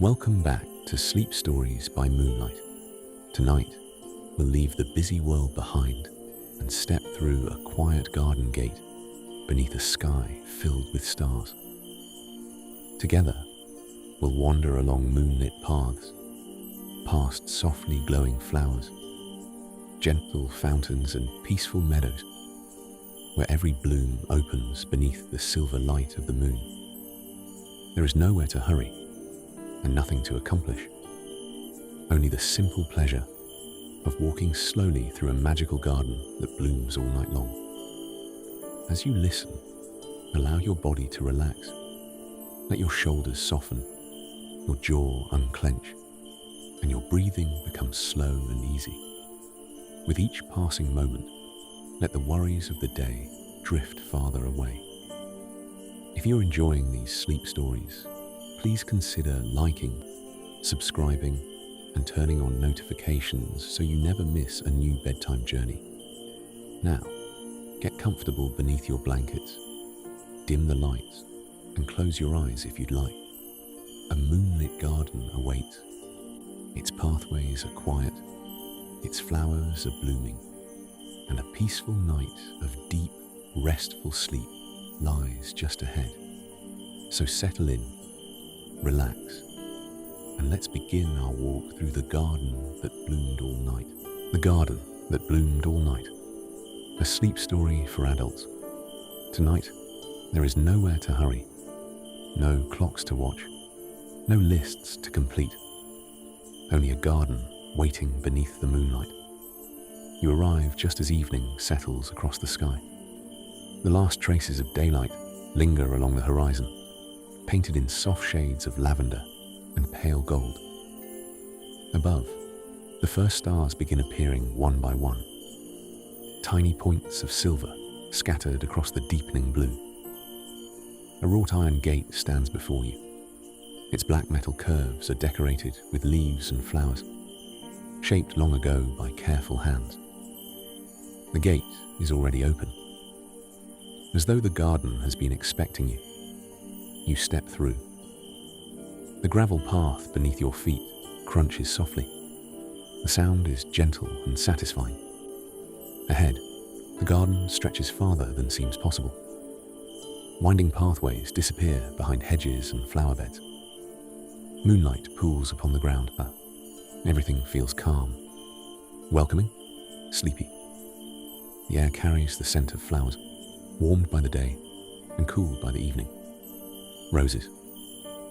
Welcome back to Sleep Stories by Moonlight. Tonight, we'll leave the busy world behind and step through a quiet garden gate beneath a sky filled with stars. Together, we'll wander along moonlit paths, past softly glowing flowers, gentle fountains and peaceful meadows, where every bloom opens beneath the silver light of the moon. There is nowhere to hurry and nothing to accomplish, only the simple pleasure of walking slowly through a magical garden that blooms all night long. As you listen, allow your body to relax. Let your shoulders soften, your jaw unclench, and your breathing become slow and easy. With each passing moment, let the worries of the day drift farther away. If you're enjoying these sleep stories, please consider liking, subscribing, and turning on notifications so you never miss a new bedtime journey. Now, get comfortable beneath your blankets, dim the lights, and close your eyes if you'd like. A moonlit garden awaits. Its pathways are quiet, its flowers are blooming, and a peaceful night of deep, restful sleep lies just ahead. So settle in, relax, and let's begin our walk through the garden that bloomed all night. The garden that bloomed all night. A sleep story for adults. Tonight, there is nowhere to hurry, no clocks to watch, no lists to complete, only a garden waiting beneath the moonlight. You arrive just as evening settles across the sky. The last traces of daylight linger along the horizon, painted in soft shades of lavender and pale gold. Above, the first stars begin appearing one by one, tiny points of silver scattered across the deepening blue. A wrought iron gate stands before you. Its black metal curves are decorated with leaves and flowers, shaped long ago by careful hands. The gate is already open. As though the garden has been expecting you, you step through. The gravel path beneath your feet crunches softly. The sound is gentle and satisfying. Ahead, the garden stretches farther than seems possible. Winding pathways disappear behind hedges and flower beds. Moonlight pools upon the ground. Everything feels calm, welcoming, sleepy. The air carries the scent of flowers, warmed by the day and cooled by the evening. Roses,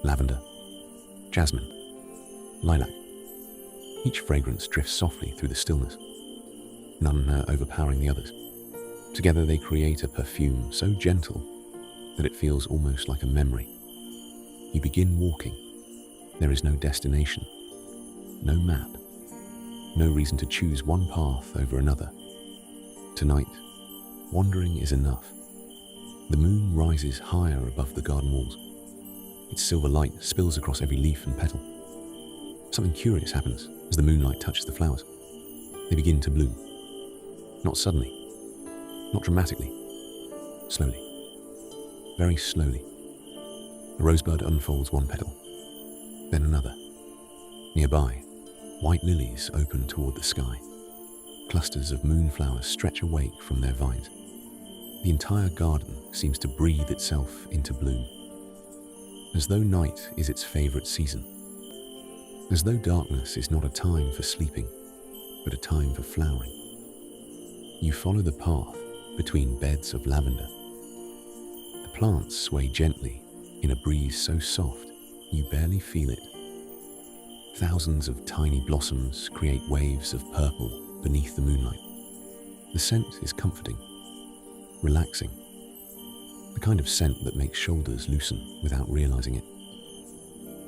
lavender, jasmine, lilac. Each fragrance drifts softly through the stillness, none overpowering the others. Together they create a perfume so gentle that it feels almost like a memory. You begin walking. There is no destination, no map, no reason to choose one path over another. Tonight, wandering is enough. The moon rises higher above the garden walls. Its silver light spills across every leaf and petal. Something curious happens as the moonlight touches the flowers. They begin to bloom. Not suddenly, not dramatically, slowly, very slowly. A rosebud unfolds one petal, then another. Nearby, white lilies open toward the sky. Clusters of moonflowers stretch awake from their vines. The entire garden seems to breathe itself into bloom, as though night is its favorite season, as though darkness is not a time for sleeping, but a time for flowering. You follow the path between beds of lavender. The plants sway gently in a breeze so soft you barely feel it. Thousands of tiny blossoms create waves of purple beneath the moonlight. The scent is comforting, relaxing, the kind of scent that makes shoulders loosen without realizing it.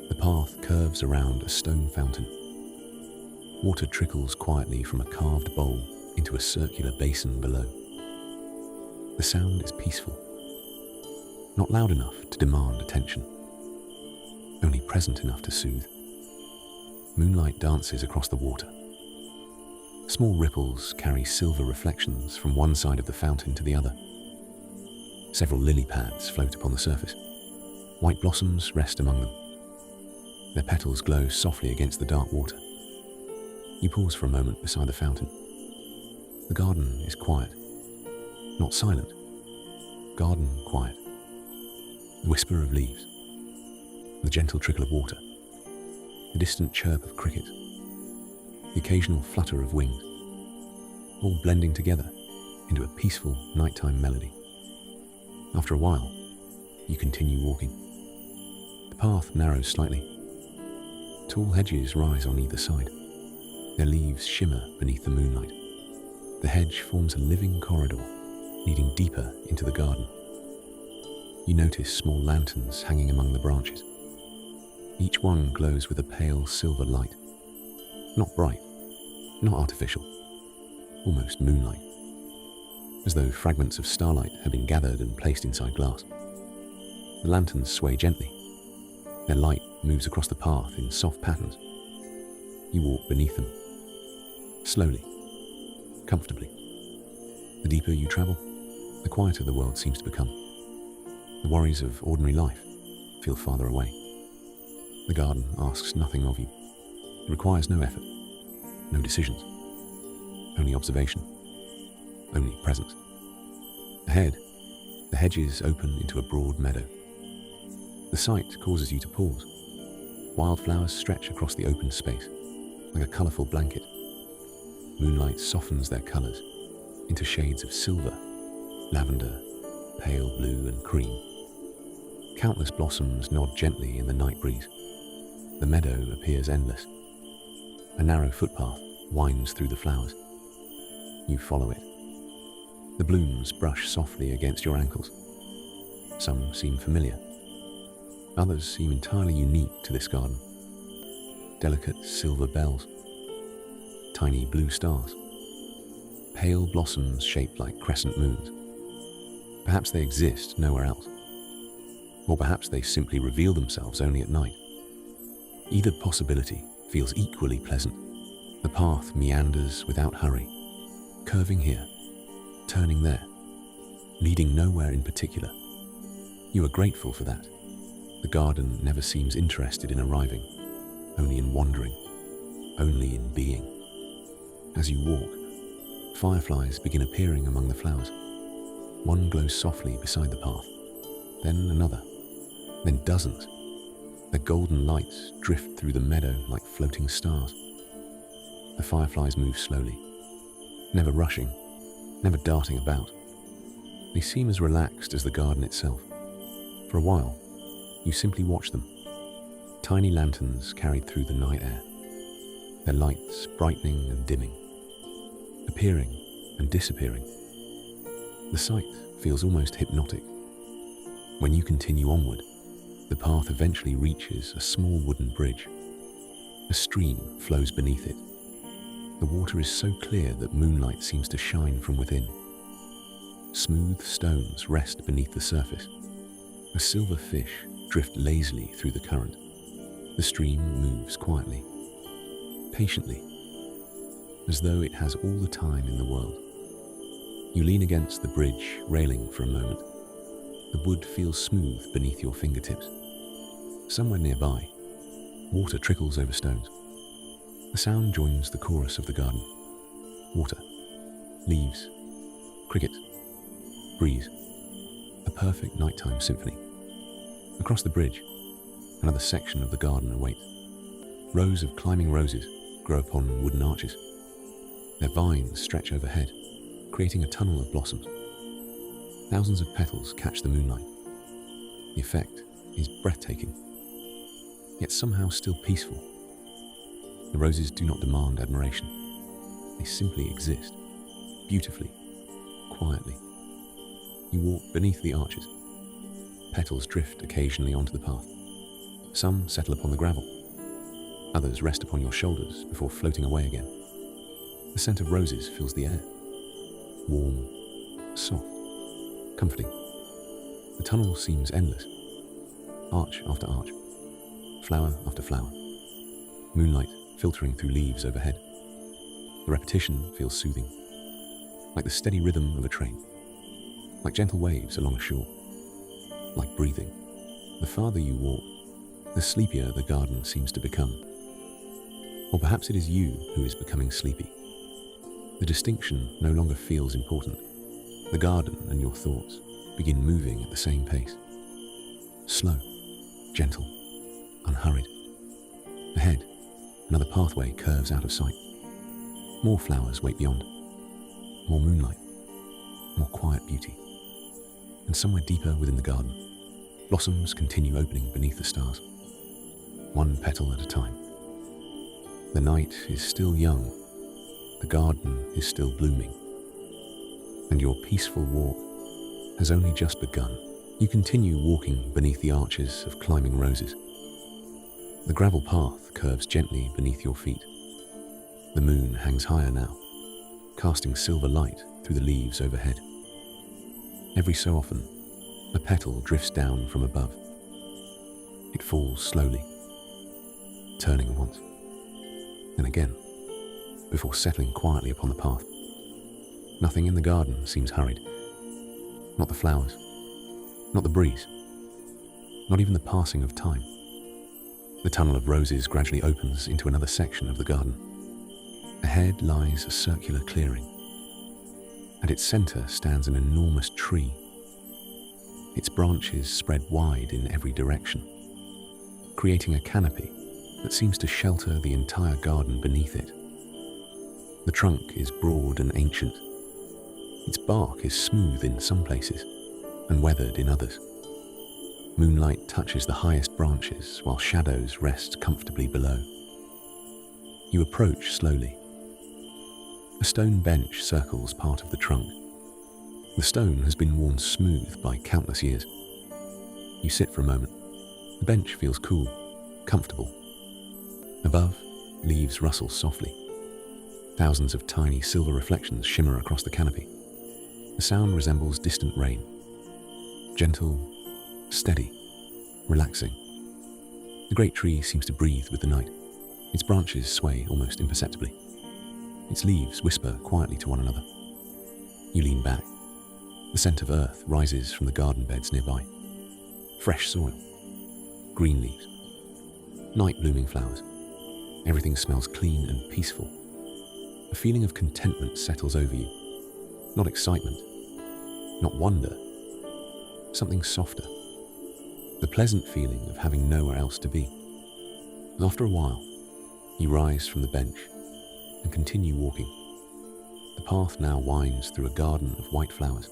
The path curves around a stone fountain. Water trickles quietly from a carved bowl into a circular basin below. The sound is peaceful, not loud enough to demand attention, only present enough to soothe. Moonlight dances across the water. Small ripples carry silver reflections from one side of the fountain to the other. Several lily pads float upon the surface. White blossoms rest among them. Their petals glow softly against the dark water. You pause for a moment beside the fountain. The garden is quiet. Not silent. Garden quiet. The whisper of leaves. The gentle trickle of water. The distant chirp of cricket. The occasional flutter of wings. All blending together into a peaceful nighttime melody. After a while, you continue walking. The path narrows slightly. Tall hedges rise on either side. Their leaves shimmer beneath the moonlight. The hedge forms a living corridor, leading deeper into the garden. You notice small lanterns hanging among the branches. Each one glows with a pale silver light. Not bright, not artificial, almost moonlight, as though fragments of starlight had been gathered and placed inside glass. The lanterns sway gently. Their light moves across the path in soft patterns. You walk beneath them, slowly, comfortably. The deeper you travel, the quieter the world seems to become. The worries of ordinary life feel farther away. The garden asks nothing of you. It requires no effort, no decisions, only observation, only presence. Ahead, the hedges open into a broad meadow. The sight causes you to pause. Wildflowers stretch across the open space, like a colourful blanket. Moonlight softens their colours into shades of silver, lavender, pale blue and cream. Countless blossoms nod gently in the night breeze. The meadow appears endless. A narrow footpath winds through the flowers. You follow it. The blooms brush softly against your ankles. Some seem familiar. Others seem entirely unique to this garden. Delicate silver bells, tiny blue stars, pale blossoms shaped like crescent moons. Perhaps they exist nowhere else. Or perhaps they simply reveal themselves only at night. Either possibility feels equally pleasant. The path meanders without hurry, curving here, turning there, leading nowhere in particular. You are grateful for that. The garden never seems interested in arriving, only in wandering, only in being. As you walk, fireflies begin appearing among the flowers. One glows softly beside the path, then another, then dozens. Their golden lights drift through the meadow like floating stars. The fireflies move slowly, never rushing, never darting about. They seem as relaxed as the garden itself. For a while, you simply watch them. Tiny lanterns carried through the night air, their lights brightening and dimming, appearing and disappearing. The sight feels almost hypnotic. When you continue onward, the path eventually reaches a small wooden bridge. A stream flows beneath it. The water is so clear that moonlight seems to shine from within. Smooth stones rest beneath the surface. A silver fish drift lazily through the current. The stream moves quietly, patiently, as though it has all the time in the world. You lean against the bridge railing for a moment. The wood feels smooth beneath your fingertips. Somewhere nearby, water trickles over stones. The sound joins the chorus of the garden. Water, leaves, cricket, breeze. A perfect nighttime symphony. Across the bridge, another section of the garden awaits. Rows of climbing roses grow upon wooden arches. Their vines stretch overhead, creating a tunnel of blossoms. Thousands of petals catch the moonlight. The effect is breathtaking, yet somehow still peaceful. The roses do not demand admiration. They simply exist, beautifully, quietly. You walk beneath the arches. Petals drift occasionally onto the path. Some settle upon the gravel. Others rest upon your shoulders before floating away again. The scent of roses fills the air. Warm, soft, comforting. The tunnel seems endless. Arch after arch. Flower after flower. Moonlight filtering through leaves overhead. The repetition feels soothing. Like the steady rhythm of a train. Like gentle waves along a shore. Like breathing. The farther you walk, the sleepier the garden seems to become. Or perhaps it is you who is becoming sleepy. The distinction no longer feels important. The garden and your thoughts begin moving at the same pace. Slow, gentle, unhurried. Ahead, another pathway curves out of sight. More flowers wait beyond. More moonlight. More quiet beauty. And somewhere deeper within the garden, blossoms continue opening beneath the stars, one petal at a time. The night is still young. The garden is still blooming. And your peaceful walk has only just begun. You continue walking beneath the arches of climbing roses. The gravel path curves gently beneath your feet. The moon hangs higher now, casting silver light through the leaves overhead. Every so often, a petal drifts down from above. It falls slowly, turning once, and again, before settling quietly upon the path. Nothing in the garden seems hurried. Not the flowers, not the breeze, not even the passing of time. The tunnel of roses gradually opens into another section of the garden. Ahead lies a circular clearing. At its center stands an enormous tree. Its branches spread wide in every direction, creating a canopy that seems to shelter the entire garden beneath it. The trunk is broad and ancient. Its bark is smooth in some places and weathered in others. Moonlight touches the highest branches while shadows rest comfortably below. You approach slowly. A stone bench circles part of the trunk. The stone has been worn smooth by countless years. You sit for a moment. The bench feels cool, comfortable. Above, leaves rustle softly. Thousands of tiny silver reflections shimmer across the canopy. The sound resembles distant rain. Gentle, steady, relaxing. The great tree seems to breathe with the night. Its branches sway almost imperceptibly. Its leaves whisper quietly to one another. You lean back. The scent of earth rises from the garden beds nearby. Fresh soil, green leaves, night-blooming flowers. Everything smells clean and peaceful. A feeling of contentment settles over you. Not excitement, not wonder, something softer. The pleasant feeling of having nowhere else to be. After a while, you rise from the bench and continue walking. The path now winds through a garden of white flowers.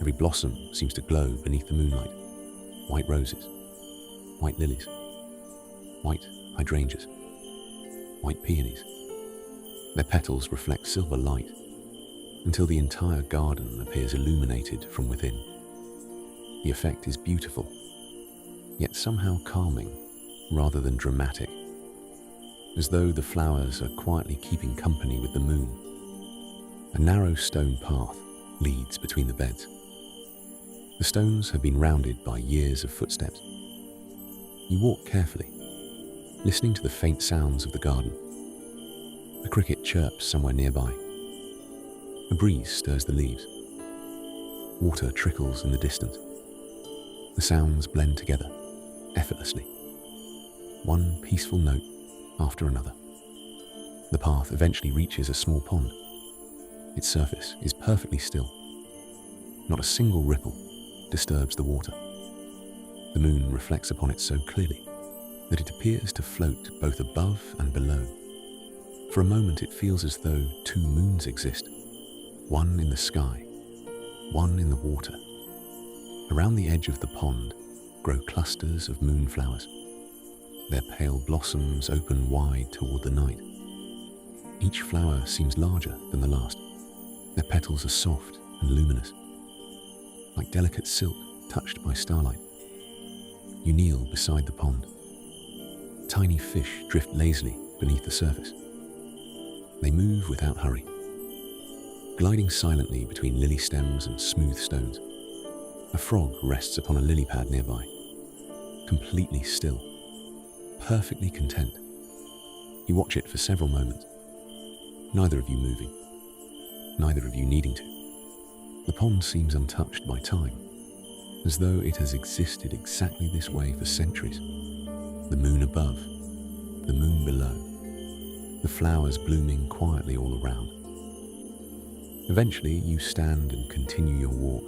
Every blossom seems to glow beneath the moonlight. White roses, white lilies, white hydrangeas, white peonies. Their petals reflect silver light until the entire garden appears illuminated from within. The effect is beautiful, yet somehow calming rather than dramatic, as though the flowers are quietly keeping company with the moon. A narrow stone path leads between the beds. The stones have been rounded by years of footsteps. You walk carefully, listening to the faint sounds of the garden. A cricket chirps somewhere nearby. A breeze stirs the leaves. Water trickles in the distance. The sounds blend together, effortlessly. One peaceful note after another. The path eventually reaches a small pond. Its surface is perfectly still. Not a single ripple disturbs the water. The moon reflects upon it so clearly that it appears to float both above and below. For a moment it feels as though two moons exist, one in the sky, one in the water. Around the edge of the pond grow clusters of moonflowers. Their pale blossoms open wide toward the night. Each flower seems larger than the last. Their petals are soft and luminous, like delicate silk touched by starlight. You kneel beside the pond. Tiny fish drift lazily beneath the surface. They move without hurry, gliding silently between lily stems and smooth stones. A frog rests upon a lily pad nearby, completely still, perfectly content. You watch it for several moments, neither of you moving, neither of you needing to. The pond seems untouched by time, as though it has existed exactly this way for centuries. The moon above, the moon below, the flowers blooming quietly all around. Eventually, you stand and continue your walk.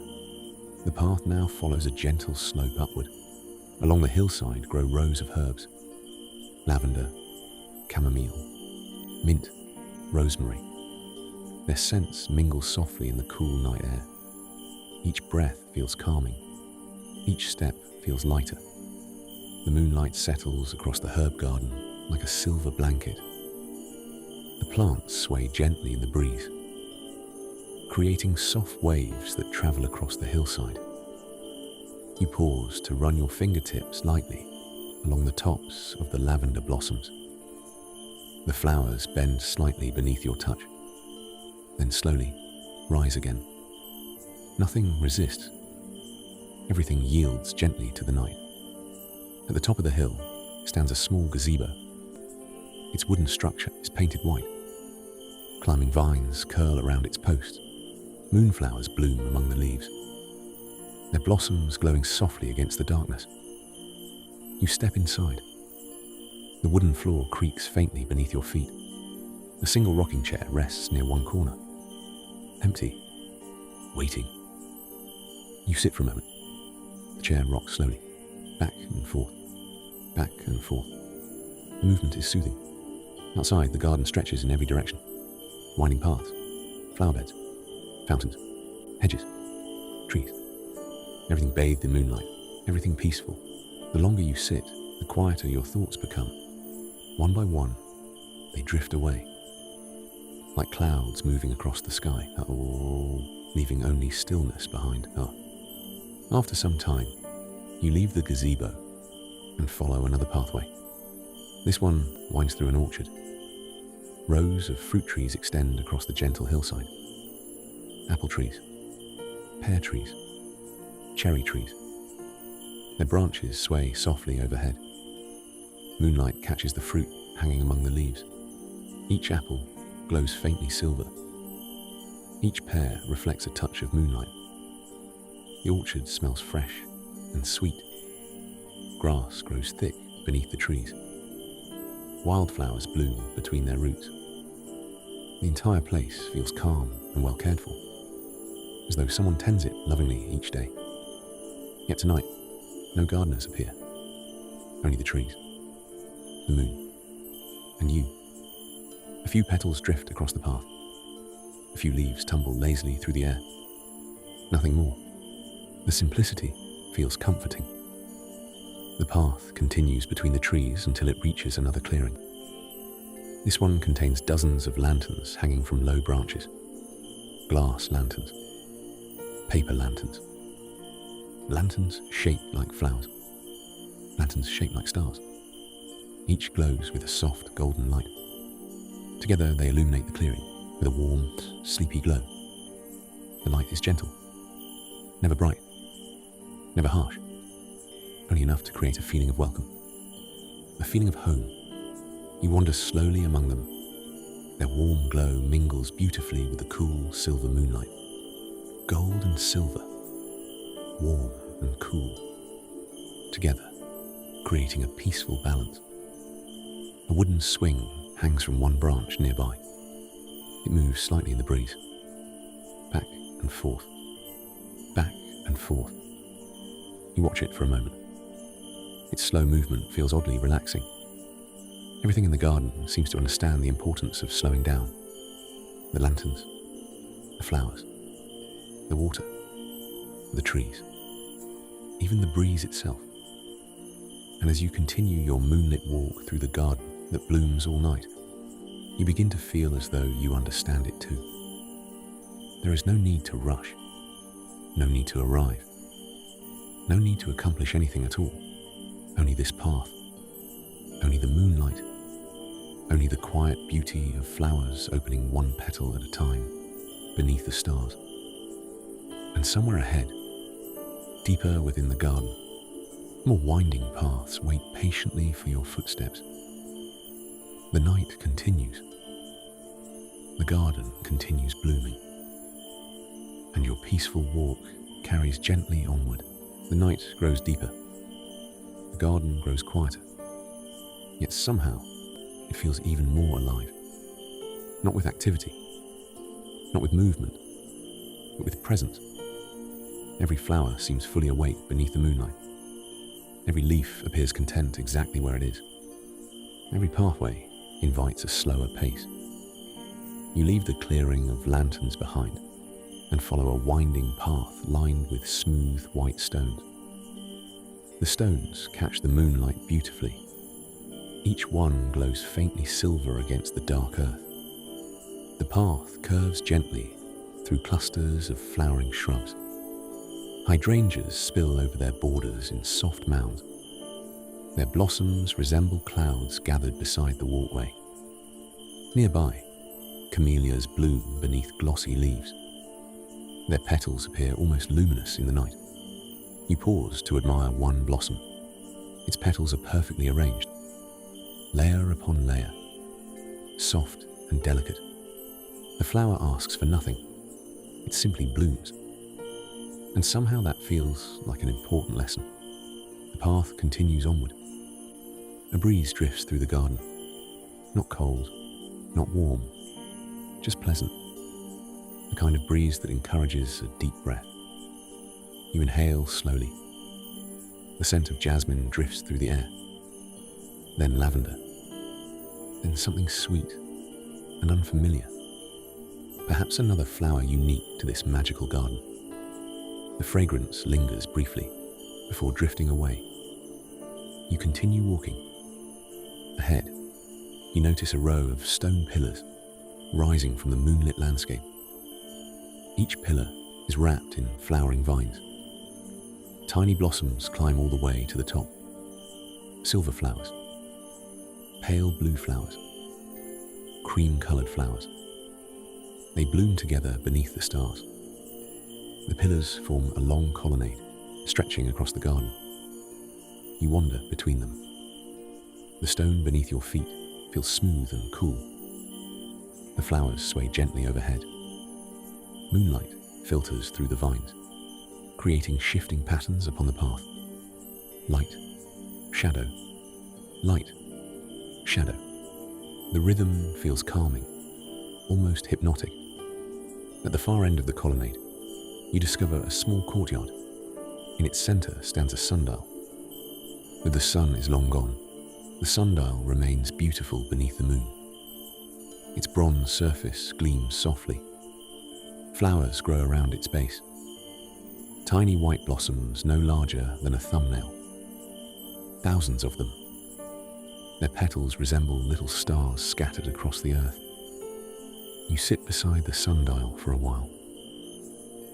The path now follows a gentle slope upward. Along the hillside grow rows of herbs: lavender, chamomile, mint, rosemary. Their scents mingle softly in the cool night air. Each breath feels calming. Each step feels lighter. The moonlight settles across the herb garden like a silver blanket. The plants sway gently in the breeze, creating soft waves that travel across the hillside. You pause to run your fingertips lightly along the tops of the lavender blossoms. The flowers bend slightly beneath your touch, then slowly rise again. Nothing resists. Everything yields gently to the night. At the top of the hill stands a small gazebo. Its wooden structure is painted white. Climbing vines curl around its posts. Moonflowers bloom among the leaves, their blossoms glowing softly against the darkness. You step inside. The wooden floor creaks faintly beneath your feet. A single rocking chair rests near one corner, empty, waiting. You sit for a moment. The chair rocks slowly, back and forth, back and forth. The movement is soothing. Outside, the garden stretches in every direction. Winding paths, flower beds, fountains, hedges, trees. Everything bathed in moonlight, everything peaceful. The longer you sit, the quieter your thoughts become. One by one, they drift away, like clouds moving across the sky, leaving only stillness behind. After some time, you leave the gazebo and follow another pathway. This one winds through an orchard. Rows of fruit trees extend across the gentle hillside. Apple trees, pear trees, cherry trees. Their branches sway softly overhead. Moonlight catches the fruit hanging among the leaves. Each apple glows faintly silver. Each pear reflects a touch of moonlight. The orchard smells fresh and sweet. Grass grows thick beneath the trees. Wildflowers bloom between their roots. The entire place feels calm and well cared for, as though someone tends it lovingly each day. Yet tonight, no gardeners appear. Only the trees, the moon, and you. A few petals drift across the path. A few leaves tumble lazily through the air. Nothing more. The simplicity feels comforting. The path continues between the trees until it reaches another clearing. This one contains dozens of lanterns hanging from low branches. Glass lanterns, paper lanterns, lanterns shaped like flowers, lanterns shaped like stars. Each glows with a soft golden light. Together they illuminate the clearing with a warm, sleepy glow. The light is gentle, never bright, never harsh, only enough to create a feeling of welcome, a feeling of home. You wander slowly among them. Their warm glow mingles beautifully with the cool silver moonlight. Gold and silver, warm and cool, together, creating a peaceful balance. A wooden swing hangs from one branch nearby. It moves slightly in the breeze, back and forth, back and forth. You watch it for a moment. Its slow movement feels oddly relaxing. Everything in the garden seems to understand the importance of slowing down. The lanterns, the flowers, the water, the trees, even the breeze itself. And as you continue your moonlit walk through the garden that blooms all night, you begin to feel as though you understand it too. There is no need to rush, no need to arrive, no need to accomplish anything at all. Only this path, only the moonlight, only the quiet beauty of flowers opening one petal at a time beneath the stars. And somewhere ahead, deeper within the garden, more winding paths wait patiently for your footsteps. The night continues. The garden continues blooming. And your peaceful walk carries gently onward. The night grows deeper. The garden grows quieter. Yet somehow, it feels even more alive. Not with activity, not with movement, but with presence. Every flower seems fully awake beneath the moonlight. Every leaf appears content exactly where it is. Every pathway invites a slower pace. You leave the clearing of lanterns behind and follow a winding path lined with smooth white stones. The stones catch the moonlight beautifully. Each one glows faintly silver against the dark earth. The path curves gently through clusters of flowering shrubs. Hydrangeas spill over their borders in soft mounds. Their blossoms resemble clouds gathered beside the walkway. Nearby, camellias bloom beneath glossy leaves. Their petals appear almost luminous in the night. You pause to admire one blossom. Its petals are perfectly arranged, layer upon layer, soft and delicate. The flower asks for nothing. It simply blooms. And somehow that feels like an important lesson. The path continues onward. A breeze drifts through the garden. Not cold, not warm, just pleasant. The kind of breeze that encourages a deep breath. You inhale slowly. The scent of jasmine drifts through the air. Then lavender. Then something sweet and unfamiliar. Perhaps another flower unique to this magical garden. The fragrance lingers briefly before drifting away. You continue walking. Ahead, you notice a row of stone pillars rising from the moonlit landscape. Each pillar is wrapped in flowering vines. Tiny blossoms climb all the way to the top. Silver flowers, pale blue flowers, cream-colored flowers. They bloom together beneath the stars. The pillars form a long colonnade stretching across the garden. You wander between them. The stone beneath your feet feels smooth and cool. The flowers sway gently overhead. Moonlight filters through the vines, creating shifting patterns upon the path. Light, shadow, light, shadow. The rhythm feels calming, almost hypnotic. At the far end of the colonnade, you discover a small courtyard. In its center stands a sundial. Though the sun is long gone, the sundial remains beautiful beneath the moon. Its bronze surface gleams softly. Flowers grow around its base. Tiny white blossoms no larger than a thumbnail. Thousands of them. Their petals resemble little stars scattered across the earth. You sit beside the sundial for a while.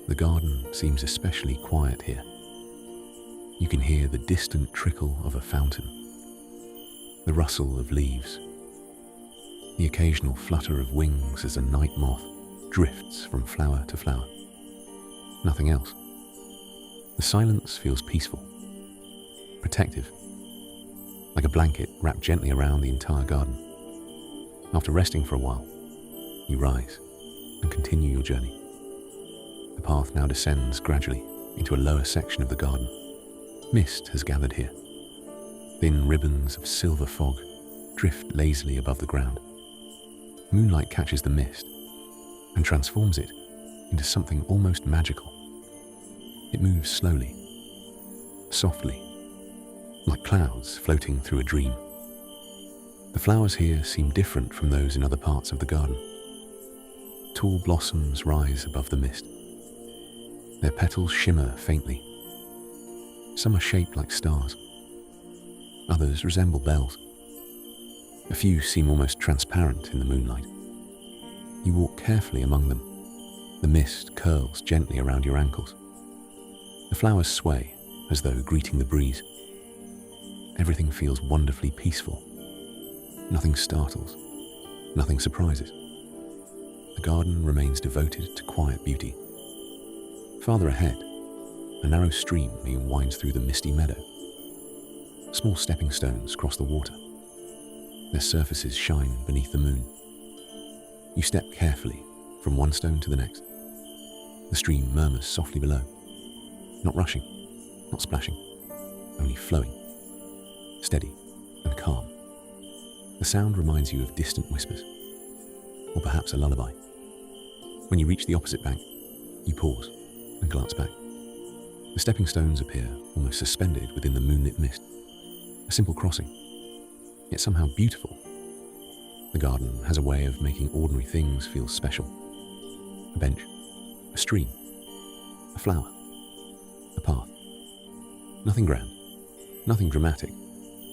The garden seems especially quiet here. You can hear the distant trickle of a fountain, the rustle of leaves, the occasional flutter of wings as a night moth drifts from flower to flower. Nothing else. The silence feels peaceful, protective, like a blanket wrapped gently around the entire garden. After resting for a while, you rise and continue your journey. The path now descends gradually into a lower section of the garden. Mist has gathered here. Thin ribbons of silver fog drift lazily above the ground. Moonlight catches the mist and transforms it into something almost magical. It moves slowly, softly, like clouds floating through a dream. The flowers here seem different from those in other parts of the garden. Tall blossoms rise above the mist. Their petals shimmer faintly. Some are shaped like stars. Others resemble bells. A few seem almost transparent in the moonlight. You walk carefully among them. The mist curls gently around your ankles. The flowers sway as though greeting the breeze. Everything feels wonderfully peaceful. Nothing startles. Nothing surprises. The garden remains devoted to quiet beauty. Farther ahead, a narrow stream winds through the misty meadow. Small stepping stones cross the water. Their surfaces shine beneath the moon. You step carefully from one stone to the next. The stream murmurs softly below, not rushing, not splashing, only flowing, steady and calm. The sound reminds you of distant whispers, or perhaps a lullaby. When you reach the opposite bank, you pause and glance back. The stepping stones appear almost suspended within the moonlit mist. A simple crossing, yet somehow beautiful. The garden has a way of making ordinary things feel special. A bench, a stream, a flower, a path. Nothing grand, nothing dramatic,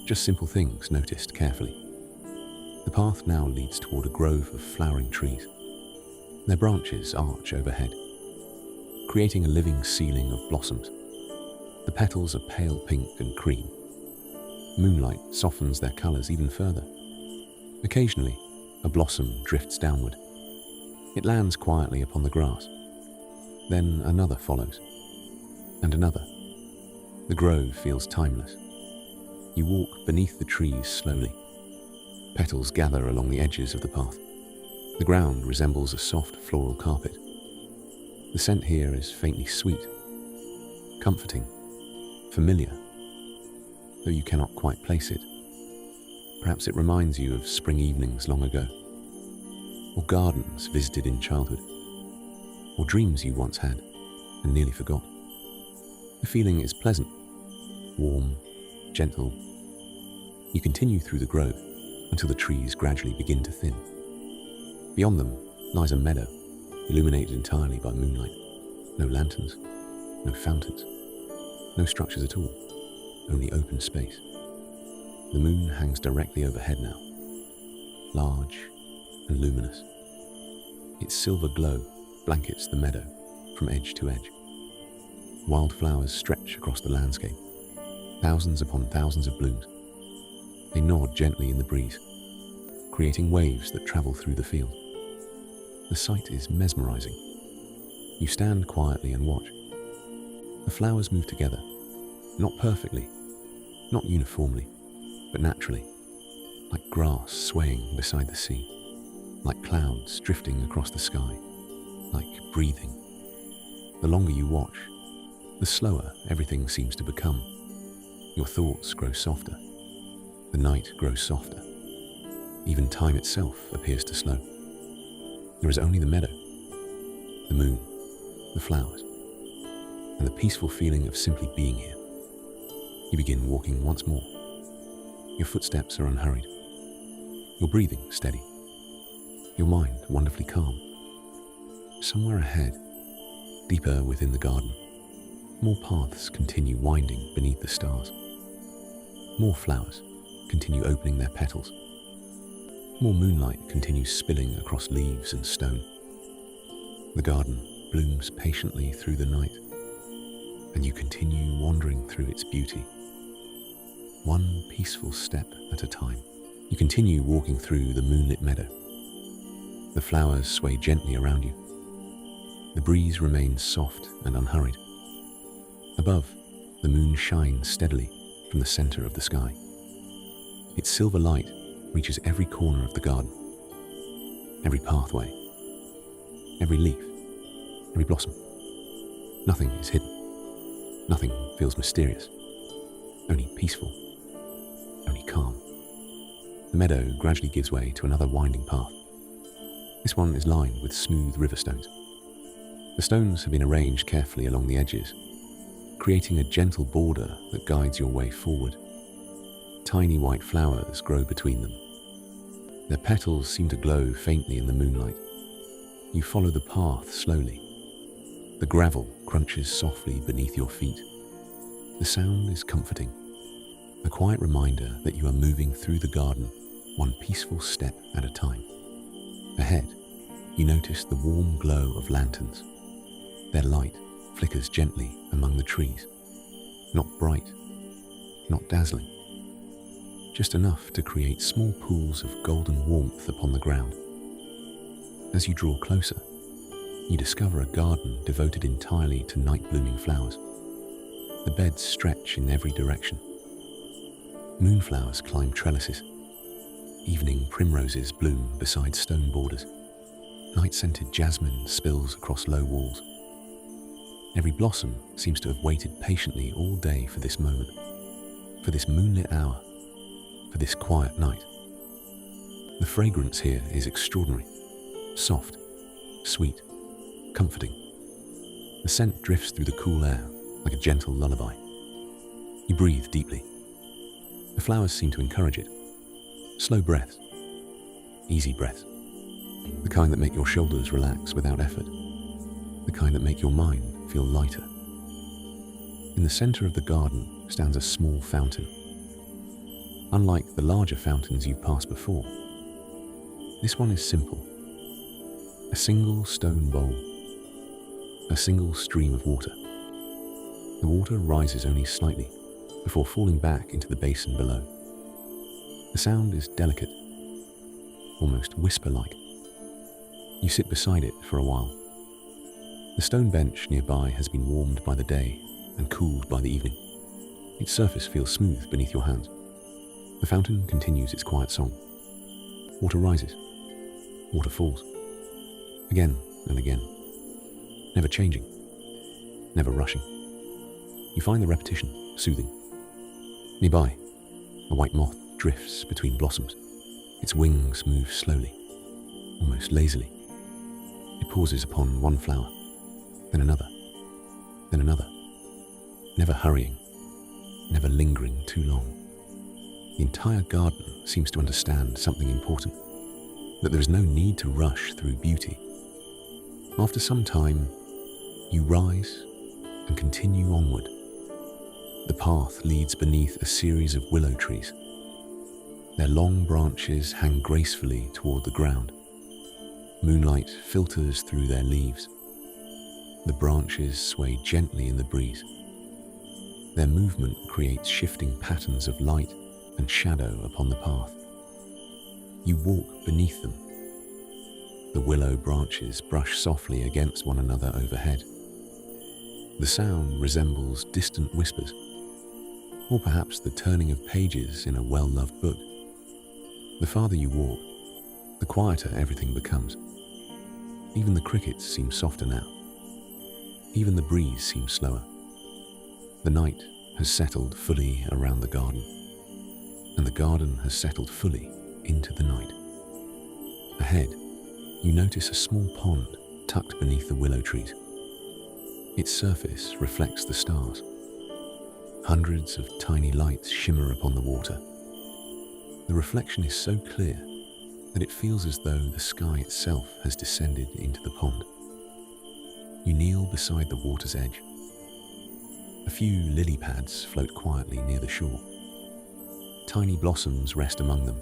just simple things noticed carefully. The path now leads toward a grove of flowering trees. Their branches arch overhead, creating a living ceiling of blossoms. The petals are pale pink and cream. Moonlight softens their colors even further. Occasionally, a blossom drifts downward. It lands quietly upon the grass. Then another follows, and another. The grove feels timeless. You walk beneath the trees slowly. Petals gather along the edges of the path. The ground resembles a soft floral carpet. The scent here is faintly sweet, comforting, familiar, though you cannot quite place it. Perhaps it reminds you of spring evenings long ago, or gardens visited in childhood, or dreams you once had and nearly forgot. The feeling is pleasant, warm, gentle. You continue through the grove until the trees gradually begin to thin. Beyond them lies a meadow, illuminated entirely by moonlight. No lanterns, no fountains, no structures at all, only open space. The moon hangs directly overhead now, large and luminous. Its silver glow blankets the meadow from edge to edge. Wildflowers stretch across the landscape, thousands upon thousands of blooms. They nod gently in the breeze, creating waves that travel through the field. The sight is mesmerizing. You stand quietly and watch. The flowers move together, not perfectly, not uniformly, but naturally, like grass swaying beside the sea, like clouds drifting across the sky, like breathing. The longer you watch, the slower everything seems to become. Your thoughts grow softer. The night grows softer. Even time itself appears to slow. There is only the meadow, the moon, the flowers, and the peaceful feeling of simply being here. You begin walking once more. Your footsteps are unhurried, your breathing steady, your mind wonderfully calm. Somewhere ahead, deeper within the garden, more paths continue winding beneath the stars. More flowers continue opening their petals. More moonlight continues spilling across leaves and stone. The garden blooms patiently through the night, and you continue wandering through its beauty. One peaceful step at a time, you continue walking through the moonlit meadow. The flowers sway gently around you. The breeze remains soft and unhurried. Above, the moon shines steadily from the center of the sky. Its silver light reaches every corner of the garden, every pathway, every leaf, every blossom. Nothing is hidden. Nothing feels mysterious. Only peaceful. Only calm. The meadow gradually gives way to another winding path. This one is lined with smooth river stones. The stones have been arranged carefully along the edges, creating a gentle border that guides your way forward. Tiny white flowers grow between them. Their petals seem to glow faintly in the moonlight. You follow the path slowly. The gravel crunches softly beneath your feet. The sound is comforting, a quiet reminder that you are moving through the garden, one peaceful step at a time. Ahead, you notice the warm glow of lanterns. Their light flickers gently among the trees. Not bright, not dazzling, just enough to create small pools of golden warmth upon the ground. As you draw closer, you discover a garden devoted entirely to night-blooming flowers. The beds stretch in every direction. Moonflowers climb trellises. Evening primroses bloom beside stone borders. Night-scented jasmine spills across low walls. Every blossom seems to have waited patiently all day for this moment, for this moonlit hour, for this quiet night. fragrance here is extraordinary. Soft, sweet, comforting. The scent drifts through the cool air like a gentle lullaby. You breathe deeply. The flowers seem to encourage it. Slow breaths, easy breaths. The kind that make your shoulders relax without effort. The kind that make your mind feel lighter. In the center of the garden stands a small fountain. Unlike the larger fountains you've passed before, this one is simple. A single stone bowl, a single stream of water. The water rises only slightly before falling back into the basin below. The sound is delicate, almost whisper-like. You sit beside it for a while. The stone bench nearby has been warmed by the day and cooled by the evening. Its surface feels smooth beneath your hands. The fountain continues its quiet song. Water rises, water falls, again and again, never changing, never rushing. You find the repetition soothing. Nearby, a white moth drifts between blossoms. Its wings move slowly, almost lazily. It pauses upon one flower, then another, never hurrying, never lingering too long. The entire garden seems to understand something important, that there is no need to rush through beauty. After some time, you rise and continue onward. The path leads beneath a series of willow trees. Their long branches hang gracefully toward the ground. Moonlight filters through their leaves. The branches sway gently in the breeze. Their movement creates shifting patterns of light and shadow upon the path. You walk beneath them. The willow branches brush softly against one another overhead. The sound resembles distant whispers, or perhaps the turning of pages in a well-loved book. The farther you walk, the quieter everything becomes. Even the crickets seem softer now. Even the breeze seems slower. The night has settled fully around the garden, and the garden has settled fully into the night. Ahead, you notice a small pond tucked beneath the willow trees. Its surface reflects the stars. Hundreds of tiny lights shimmer upon the water. The reflection is so clear that it feels as though the sky itself has descended into the pond. You kneel beside the water's edge. A few lily pads float quietly near the shore. Tiny blossoms rest among them.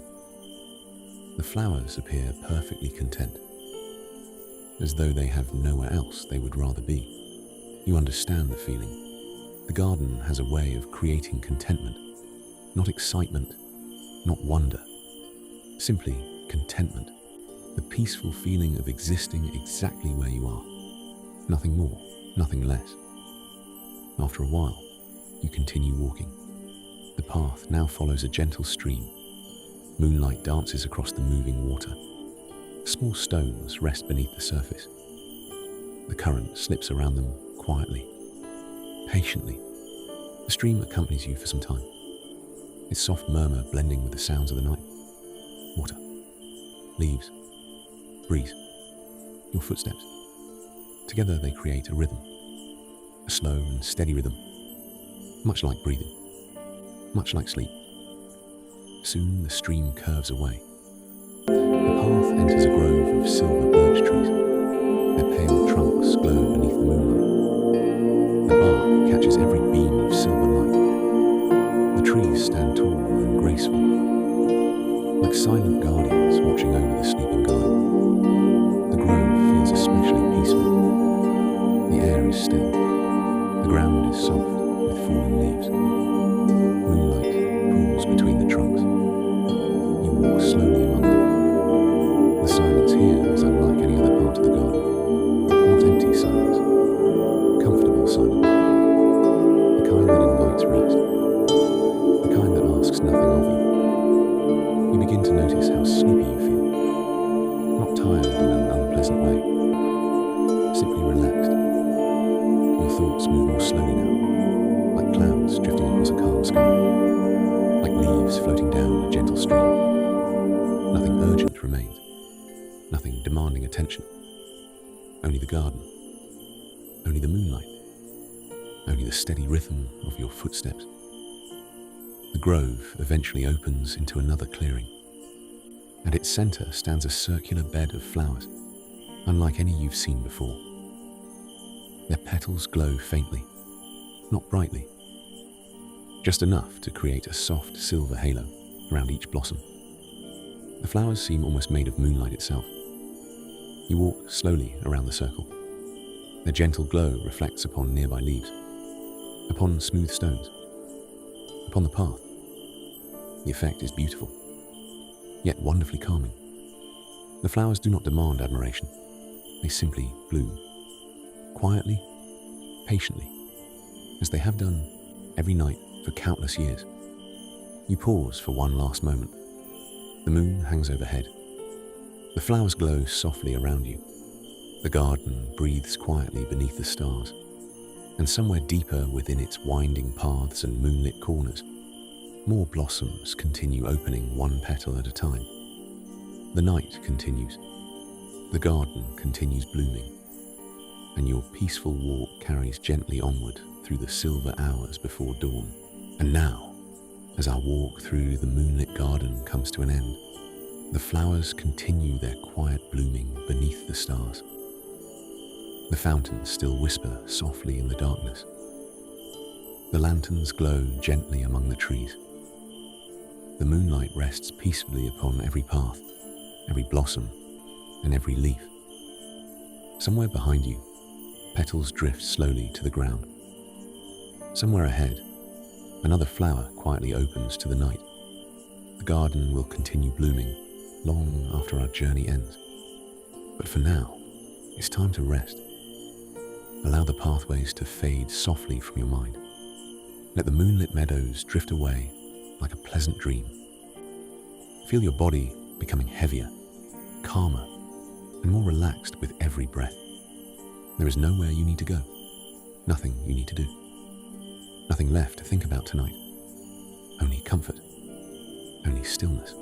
The flowers appear perfectly content, as though they have nowhere else they would rather be. You understand the feeling. The garden has a way of creating contentment, not excitement, not wonder, simply contentment, the peaceful feeling of existing exactly where you are. Nothing more, nothing less. After a while, you continue walking. The path now follows a gentle stream. Moonlight dances across the moving water. Small stones rest beneath the surface. The current slips around them quietly, patiently. The stream accompanies you for some time, its soft murmur blending with the sounds of the night. Water, leaves, breeze, your footsteps. Together they create a rhythm, a slow and steady rhythm, much like breathing, much like sleep. Soon the stream curves away. The path enters a grove of silver birch trees. Their pale trunks glow beneath the moonlight. The bark catches every beam of silver light. The trees stand tall and graceful, like silent guardians watching over the sleeping garden. The grove feels especially peaceful. The air is still. The ground is soft with fallen leaves. Moonlight pools between the trunks. You walk slowly among them. The silence here is unlike any other part of the garden. Not empty silence, comfortable silence. The kind that invites rest. The kind that asks nothing of you. You begin to notice how sleepy you feel. Not tired in an unpleasant way. Simply relaxed. Your thoughts move more slowly now, like clouds drifting across a calm sky, like leaves floating down a gentle stream. Nothing urgent. imagined remains. Nothing demanding attention. Only the garden. Only the moonlight. Only the steady rhythm of your footsteps. The grove eventually opens into another clearing. At its center stands a circular bed of flowers, unlike any you've seen before. Their petals glow faintly, not brightly, just enough to create a soft silver halo around each blossom. The flowers seem almost made of moonlight itself. You walk slowly around the circle. Their gentle glow reflects upon nearby leaves, upon smooth stones, upon the path. The effect is beautiful, yet wonderfully calming. The flowers do not demand admiration. They simply bloom, quietly, patiently, as they have done every night for countless years. You pause for one last moment. The moon hangs overhead. The flowers glow softly around you. The garden breathes quietly beneath the stars. And somewhere deeper within its winding paths and moonlit corners, more blossoms continue opening one petal at a time. The night continues. The garden continues blooming. And your peaceful walk carries gently onward through the silver hours before dawn. And now, as our walk through the moonlit garden comes to an end, the flowers continue their quiet blooming beneath the stars. The fountains still whisper softly in the darkness. The lanterns glow gently among the trees. The moonlight rests peacefully upon every path, every blossom, and every leaf. Somewhere behind you, petals drift slowly to the ground. Somewhere ahead, another flower quietly opens to the night. The garden will continue blooming long after our journey ends. But for now, it's time to rest. Allow the pathways to fade softly from your mind. Let the moonlit meadows drift away like a pleasant dream. Feel your body becoming heavier, calmer, and more relaxed with every breath. There is nowhere you need to go, nothing you need to do, nothing left to think about tonight. Only comfort, only stillness.